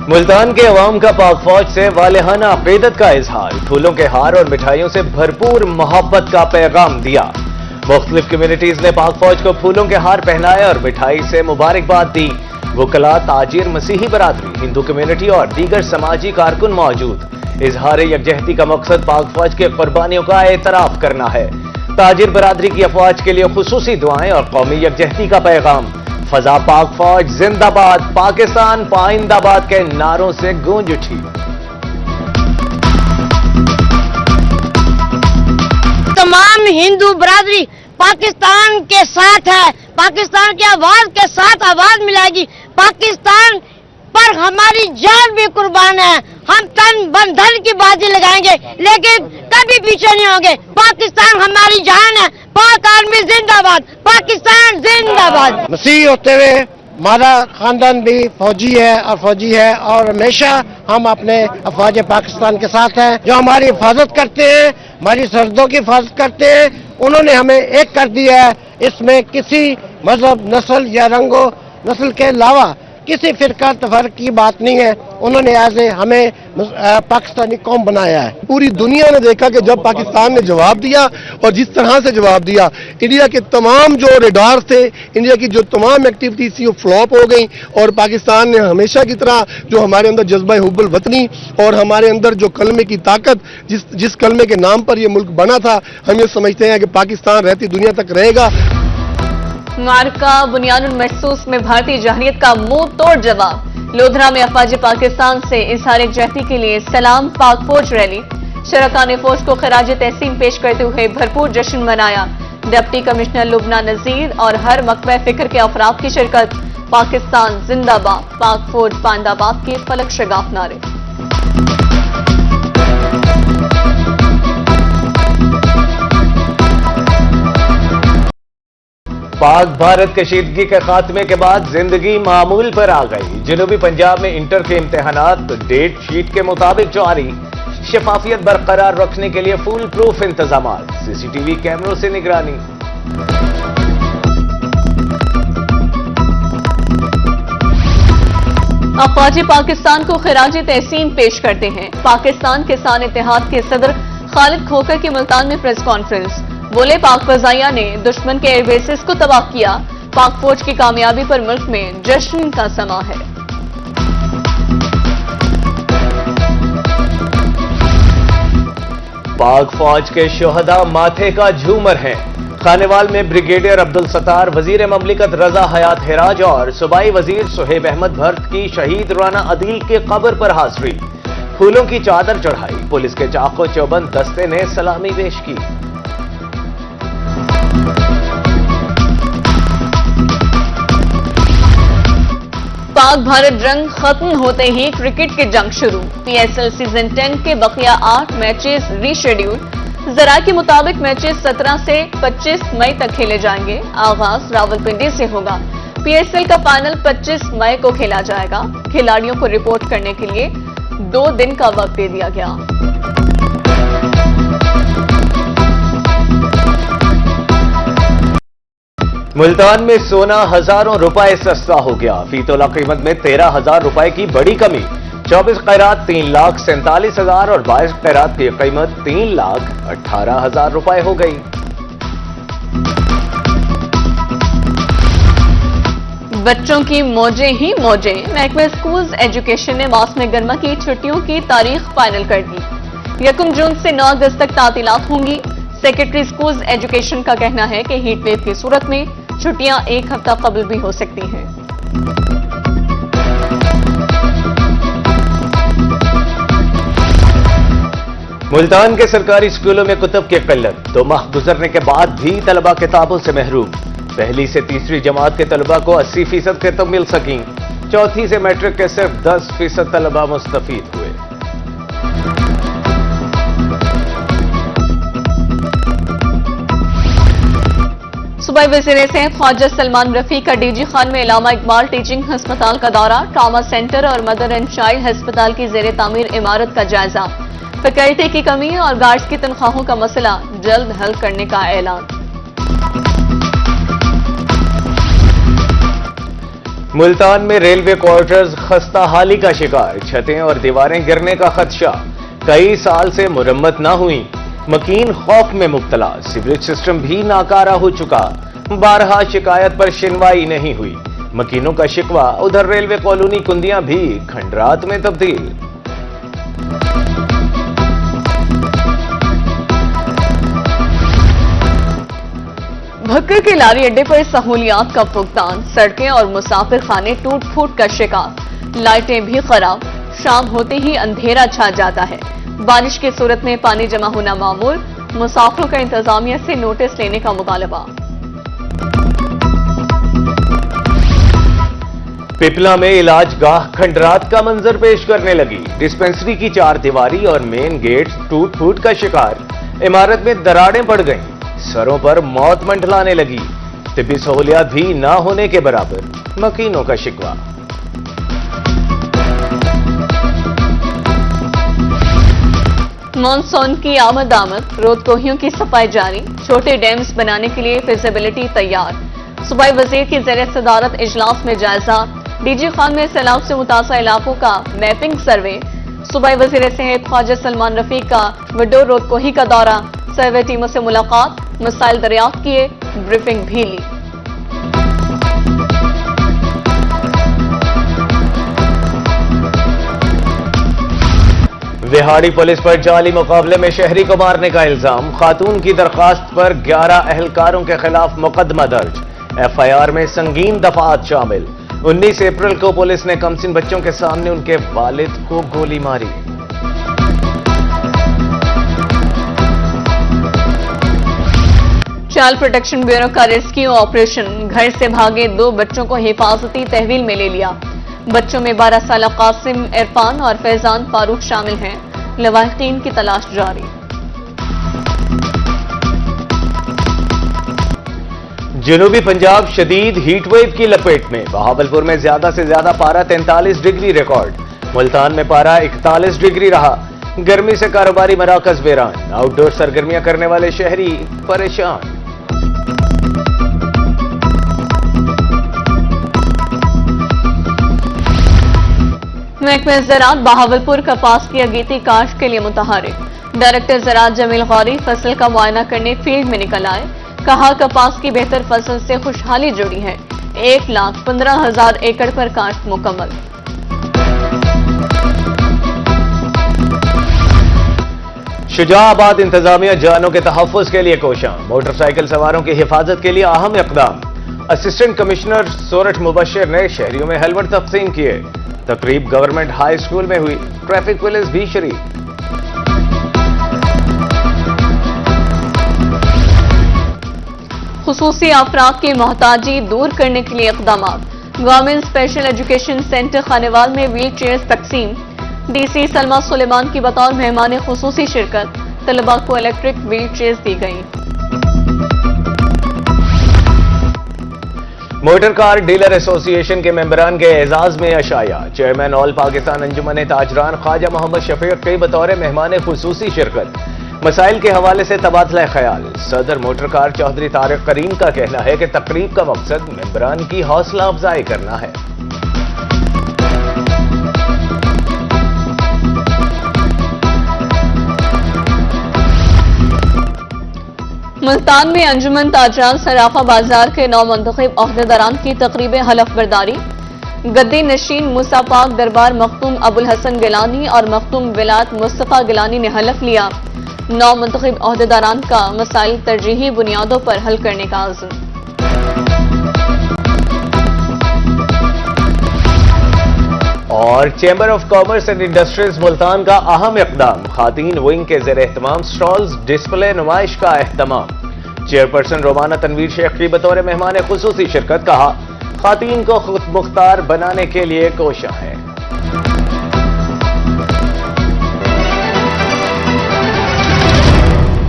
ملتان کے عوام کا پاک فوج سے والہانہ عقیدت کا اظہار، پھولوں کے ہار اور مٹھائیوں سے بھرپور محبت کا پیغام دیا۔ مختلف کمیونٹیز نے پاک فوج کو پھولوں کے ہار پہنائے اور مٹھائی سے مبارکباد دی۔ وکلاء، تاجر، مسیحی برادری، ہندو کمیونٹی اور دیگر سماجی کارکن موجود۔ اظہار یکجہتی کا مقصد پاک فوج کی قربانیوں کا اعتراف کرنا ہے۔ تاجر برادری کی افواج کے لیے خصوصی دعائیں اور قومی یکجہتی کا پیغام۔ فضا پاک فوج زندہ باد، پاکستان پائندہ آباد کے نعروں سے گونج اٹھی۔ تمام ہندو برادری پاکستان کے ساتھ ہے، پاکستان کی آواز کے ساتھ آواز ملائے گی۔ پاکستان پر ہماری جان بھی قربان ہے، ہم تن بندھن کی بازی لگائیں گے لیکن کبھی پیچھے نہیں ہوں گے۔ پاکستان ہماری جان ہے، پاک آرمی زندہ باد، پاکستان زندہ باد۔ مسیحی ہوتے ہوئے ہمارا خاندان بھی فوجی ہے اور ہمیشہ ہم اپنے افواج پاکستان کے ساتھ ہیں، جو ہماری حفاظت کرتے ہیں، ہماری سرحدوں کی حفاظت کرتے ہیں۔ انہوں نے ہمیں ایک کر دیا ہے، اس میں کسی مذہب، نسل یا رنگ و نسل کے علاوہ کسی فرقہ تفرق کی بات نہیں ہے۔ انہوں نے ایسے ہمیں پاکستانی قوم بنایا ہے۔ پوری دنیا نے دیکھا کہ جب پاکستان نے جواب دیا اور جس طرح سے جواب دیا، انڈیا کے تمام جو ریڈار تھے، انڈیا کی جو تمام ایکٹیویٹیز تھی وہ فلاپ ہو گئیں، اور پاکستان نے ہمیشہ کی طرح جو ہمارے اندر جذبہ حب الوطنی اور ہمارے اندر جو کلمے کی طاقت، جس کلمے کے نام پر یہ ملک بنا تھا، ہم یہ سمجھتے ہیں کہ پاکستان رہتی دنیا تک رہے گا۔ معرکہ بنیاد المحسوس میں بھارتی جارحیت کا منہ توڑ جواب۔ لودھرا میں افواج پاکستان سے اظہار یکجہتی کے لیے سلام پاک فوج ریلی۔ شرکاء نے فوج کو خراج تحسین پیش کرتے ہوئے بھرپور جشن منایا۔ ڈپٹی کمشنر لبنہ نذیر اور ہر مکتبہ فکر کے افراد کی شرکت۔ پاکستان زندہ باد، پاک فوج پائندہ آباد کے فلک شگاف نعرے۔ پاک بھارت کشیدگی کے خاتمے کے بعد زندگی معمول پر آ گئی۔ جنوبی پنجاب میں انٹر کے امتحانات ڈیٹ شیٹ کے مطابق جاری۔ شفافیت برقرار رکھنے کے لیے فول پروف انتظامات، سی سی ٹی وی کیمروں سے نگرانی۔ افواج پاکستان کو خراج تحسین پیش کرتے ہیں۔ پاکستان کسان اتحاد کے صدر خالد کھوکھر کی ملتان میں پریس کانفرنس۔ بولے، پاک فضائیہ نے دشمن کے ایئر بیسز کو تباہ کیا۔ پاک فوج کی کامیابی پر ملک میں جشن کا سما ہے۔ پاک فوج کے شہداء ماتھے کا جھومر ہیں۔ خانیوال میں بریگیڈیئر عبدالستار، وزیر مملکت رضا حیات ہراج اور صوبائی وزیر صہیب احمد بھرت کی شہید رانا عدیل کے قبر پر حاضری۔ پھولوں کی چادر چڑھائی، پولیس کے چاق و چوبند دستے نے سلامی پیش کی۔ پاک بھارت جنگ ختم ہوتے ہی کرکٹ کی جنگ شروع۔ پی ایس ایل سیزن 10 کے بقیہ 8 میچز ری شیڈیول۔ ذرائع کے مطابق میچز 17 سے 25 مئی تک کھیلے جائیں گے۔ آغاز راولپنڈی سے ہوگا۔ پی ایس ایل کا فائنل 25 مئی کو کھیلا جائے گا۔ کھلاڑیوں کو رپورٹ کرنے کے لیے 2 دن کا وقت دے دیا گیا۔ ملتان میں سونا ہزاروں روپے سستا ہو گیا۔ فی تولہ قیمت میں 13,000 روپے کی بڑی کمی۔ 24 قیرات 3,47,000 اور 22 قیرات کی قیمت 3,18,000 روپے ہو گئی۔ بچوں کی موجیں ہی موجیں۔ محکمہ اسکولز ایجوکیشن نے موسم گرما کی چھٹیوں کی تاریخ فائنل کر دی۔ 1 جون سے 9 اگست تک تعطیلات ہوں گی۔ سیکرٹری اسکولز ایجوکیشن کا کہنا ہے کہ ہیٹ ویو کی صورت میں چھٹیاں 1 ہفتہ قبل بھی ہو سکتی ہیں۔ ملتان کے سرکاری اسکولوں میں کتب کی قلت، 2 ماہ گزرنے کے بعد بھی طلبہ کتابوں سے محروم۔ پہلی سے تیسری جماعت کے طلبہ کو 80% کتب مل سکیں۔ چوتھی سے میٹرک کے صرف 10% طلبہ مستفید ہوئے۔ صوبائی وزیر صحت خواجہ سلمان رفیع کا ڈی جی خان میں علامہ اقبال ٹیچنگ ہسپتال کا دورہ۔ ٹراما سینٹر اور مدر اینڈ چائلڈ ہسپتال کی زیر تعمیر عمارت کا جائزہ۔ فیکلٹی کی کمی اور گارڈز کی تنخواہوں کا مسئلہ جلد حل کرنے کا اعلان۔ ملتان میں ریلوے کوارٹرز خستہ حالی کا شکار، چھتیں اور دیواریں گرنے کا خدشہ، کئی سال سے مرمت نہ ہوئی، مکین خوف میں مبتلا، سیوریج سسٹم بھی ناکارہ ہو چکا، بارہا شکایت پر شنوائی نہیں ہوئی، مکینوں کا شکوہ، ادھر ریلوے کالونی کندیاں بھی کھنڈرات میں تبدیل۔ بھکر کے لاری اڈے پر سہولیات کا فقدان، سڑکیں اور مسافر خانے ٹوٹ پھوٹ کا شکار، لائٹیں بھی خراب، شام ہوتے ہی اندھیرا چھا جاتا ہے، بارش کی صورت میں پانی جمع ہونا معمول، مسافروں کا انتظامیہ سے نوٹس لینے کا مطالبہ۔ پپلا میں علاج گاہ کھنڈرات کا منظر پیش کرنے لگی، ڈسپنسری کی 4 دیواری اور مین گیٹ ٹوٹ پھوٹ کا شکار، عمارت میں دراڑیں پڑ گئیں، سروں پر موت منڈلانے لگی، طبی سہولیات بھی نہ ہونے کے برابر، مکینوں کا شکوہ۔ مانسون کی آمد رود کوہیوں کی صفائی جاری، چھوٹے ڈیمز بنانے کے لیے فیزیبلٹی تیار، صوبائی وزیر کی زیر صدارت اجلاس میں جائزہ، ڈی جی خان میں سیلاب سے متاثرہ علاقوں کا میپنگ سروے، صوبائی وزیر صحت خواجہ سلمان رفیق کا وڈو رود کوہی کا دورہ، سروے ٹیموں سے ملاقات، مسائل دریافت کیے، بریفنگ بھی لی۔ وہاڑی پولیس پر جعلی مقابلے میں شہری کو مارنے کا الزام، خاتون کی درخواست پر 11 اہلکاروں کے خلاف مقدمہ درج، ایف آئی آر میں سنگین دفعات شامل، 19 اپریل کو پولیس نے کمسن بچوں کے سامنے ان کے والد کو گولی ماری۔ چائلڈ پروٹیکشن بیورو کا ریسکیو آپریشن، گھر سے بھاگے 2 بچوں کو حفاظتی تحویل میں لے لیا، بچوں میں 12 سالہ قاسم عرفان اور فیضان فاروق شامل ہیں، لواحقین کی تلاش جاری۔ جنوبی پنجاب شدید ہیٹ ویو کی لپیٹ میں، بہاولپور میں زیادہ سے زیادہ پارہ 43 ڈگری ریکارڈ، ملتان میں پارہ 41 ڈگری رہا، گرمی سے کاروباری مراکز ویران، آؤٹ ڈور سرگرمیاں کرنے والے شہری پریشان۔ محکمہ زراعت بہاولپور کپاس کی اگیتی کاشت کے لیے متحرک، ڈائریکٹر زراعت جمیل غوری فصل کا معائنہ کرنے فیلڈ میں نکل آئے، کہا کپاس کی بہتر فصل سے خوشحالی جڑی ہے، 1,15,000 ایکڑ پر کاشت مکمل۔ شجاع آباد انتظامیہ جانوں کے تحفظ کے لیے کوشاں، موٹر سائیکل سواروں کی حفاظت کے لیے اہم اقدام، اسسٹنٹ کمشنر سورٹ مبشر نے شہریوں میں ہیلمٹ تقسیم کیے، تقریب گورنمنٹ ہائی اسکول میں ہوئی، ٹریفک پولیس بھی شریک۔ خصوصی افراد کی محتاجی دور کرنے کے لیے اقدامات، government special education centre Khanewal میں ویل چیئرز تقسیم، ڈی سی سلمہ سلیمان کی بطور مہمان خصوصی شرکت، طلباء کو الیکٹرک ویل چیئرز دی گئیں۔ موٹر کار ڈیلر ایسوسی ایشن کے ممبران کے اعزاز میں عشائیہ، چیئرمین آل پاکستان انجمن تاجران خواجہ محمد شفیق کی بطور مہمان خصوصی شرکت، مسائل کے حوالے سے تبادلہ خیال، صدر موٹر کار چودھری طارق کریم کا کہنا ہے کہ تقریب کا مقصد ممبران کی حوصلہ افزائی کرنا ہے۔ ملتان میں انجمن تاجران صرافہ بازار کے نو منتخب عہدیداران کی تقریب حلف برداری، گدی نشین موسیٰ پاک دربار مختوم ابو الحسن گیلانی اور مختوم ولایت مصطفیٰ گیلانی نے حلف لیا، نو منتخب عہدیداران کا مسائل ترجیحی بنیادوں پر حل کرنے کا عزم۔ اور chamber of commerce and industries Multan کا اہم اقدام، خواتین ونگ کے زیر اہتمام سٹالز ڈسپلے نمائش کا اہتمام، چیئرپرسن رومانہ تنویر شیخ کی بطور مہمان خصوصی شرکت، کہا خواتین کو خود مختار بنانے کے لیے کوشاں ہے۔